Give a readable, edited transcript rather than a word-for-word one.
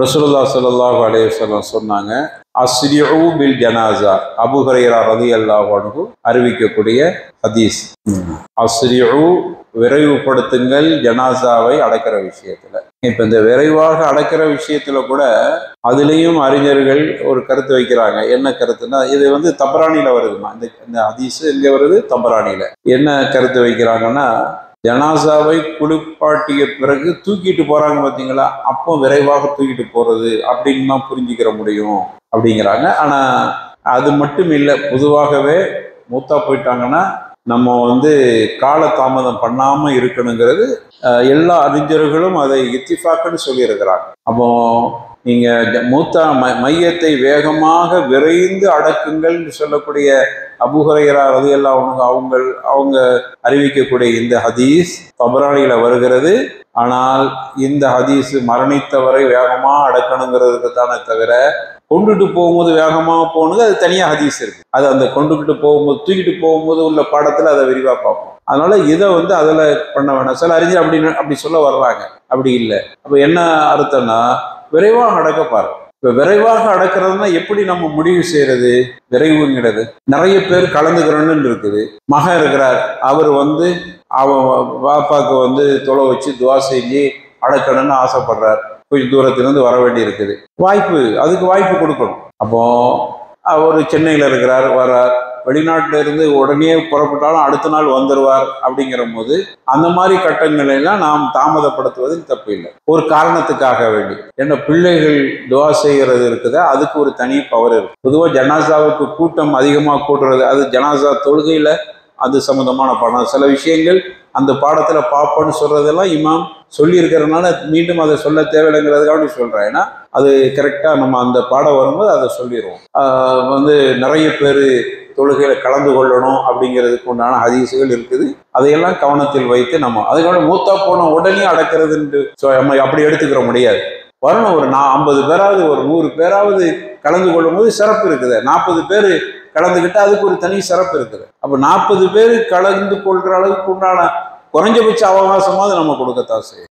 ரசூலுல்லாஹி ஸல்லல்லாஹு அலைஹி வஸல்லம் சொன்னாங்க, அஸ்ரிஉ பில் ஜனாஸா. அபூ ஹுரைரா ரலியல்லாஹு அன்ஹு அறிவிக்கக்கூடிய ஹதீஸ். அஸ்ரிஉ, விரைவுபடுத்துங்கள் ஜனாசாவை அடக்கிற விஷயத்துல. இப்ப இந்த விரைவாக அடக்கிற விஷயத்துல கூட அதுலேயும் அறிஞர்கள் ஒரு கருத்து வைக்கிறாங்க. என்ன கருத்துன்னா, இது தபரானில வருதுமா, இந்த ஹதீஸ் எங்க வருது? தபரானில. என்ன கருத்து வைக்கிறாங்கன்னா, ஜனாசாவை குளிப்பாட்டிய பிறகு தூக்கிட்டு போறாங்க பார்த்தீங்களா, அப்போ விரைவாக தூக்கிட்டு போறது அப்படின்னு தான் புரிஞ்சுக்கிற முடியும் அப்படிங்கிறாங்க. ஆனா அது மட்டும் இல்லை, பொதுவாகவே மூத்தா போயிட்டாங்கன்னா நம்ம கால தாமதம் பண்ணாம இருக்கணுங்கிறது எல்லா அறிஞர்களும் அதை இத்திஃபாக்குன்னு சொல்லியிருக்கிறாங்க. அப்போ நீங்க மூத்தா மையத்தை வேகமாக விரைந்து அடக்குங்கள்னு சொல்லக்கூடிய அபூ ஹுரைரா ரலியல்லாஹு அன்ஹு அவங்க அறிவிக்கக்கூடிய இந்த ஹதீஸ் தபரானில வருகிறது. ஆனால் இந்த ஹதீஸ் மரணித்தவரை வேகமா அடக்கணுங்கிறதுக்கு தானே தவிர, கொண்டுட்டு போகும்போது வேகமாக போகணுங்க அது தனியா ஹதீஸ் இருக்கு. அது அந்த கொண்டுகிட்டு போகும்போது, தூக்கிட்டு போகும்போது உள்ள பாடத்துல அதை விரிவா பார்ப்போம். அதனால இதை அதுல பண்ண வேணாம். சில அறிஞர் அப்படி சொல்ல வர்றாங்க. அப்படி இல்லை. அப்ப என்ன அர்த்தம்னா, விரைவாக அடக்க பாரு. இப்ப விரைவாக அடக்கிறதுனா எப்படி நம்ம முடிவு செய்யறது? விரைவுங்கிறது நிறைய பேர் கலந்துக்கிறோன்னு இருக்குது. மகன் இருக்கிறார், அவர் அவன் பாப்பாவுக்கு தொலை வச்சு துவா செஞ்சு அடக்கணும்னு ஆசைப்படுறார். கொஞ்சம் தூரத்திலிருந்து வர வேண்டி இருக்குது. அதுக்கு வாய்ப்பு கொடுக்கணும். அப்போ அவர் சென்னையில் இருக்கிறார், வர்றார். வெளிநாட்டில இருந்து உடனே புறப்பட்டாலும் அடுத்த நாள் வந்துடுவார். அப்படிங்கிற போது அந்த மாதிரி கட்டங்களெல்லாம் நாம் தாமதப்படுத்துவதில் தப்பு இல்லை. ஒரு காரணத்துக்காக வேண்டி என்ன பிள்ளைகள் துவா செய்கிறது இருக்குதா, அதுக்கு ஒரு தனி பவர் இருக்கு. பொதுவாக ஜனாசாவுக்கு கூட்டம் அதிகமாக கூட்டுறது, அது ஜனாசா தொழுகையில அது சம்பந்தமான பாடம். சில விஷயங்கள் அந்த பாடத்துல பாப்போன்னு சொல்றதெல்லாம் இமாம் சொல்லி இருக்கிறதுனால மீண்டும் அதை சொல்ல தேவையில்லைங்கிறதுக்காக சொல்றேன். ஏன்னா அது கரெக்டா நம்ம அந்த பாடம் வரும்போது அதை சொல்லிடுவோம். நிறைய பேர் தொழுகையில கலந்து கொள்ளணும் அப்படிங்கிறதுக்கு உண்டான ஹதீஸுகள் இருக்குது. அதையெல்லாம் கவனத்தில் வைத்து நம்ம அதுக்காக மூத்தா போன உடனே அடக்கிறதுன்னு நம்ம அப்படி எடுத்துக்கிற முடியாது. வரணும், ஒரு 50 பேராவது, ஒரு 100 பேராவது கலந்து கொள்ளும் போது சிறப்பு இருக்குது. 40 பேர் கலந்துக்கிட்டு அதுக்கு ஒரு தனி சிறப்பு இருக்குது. அப்போ 40 பேர் கலந்து கொள்ற அளவுக்கு உண்டான குறைஞ்சபட்ச அவகாசமாவது நம்ம கொடுக்கத்தான் செய்யும்.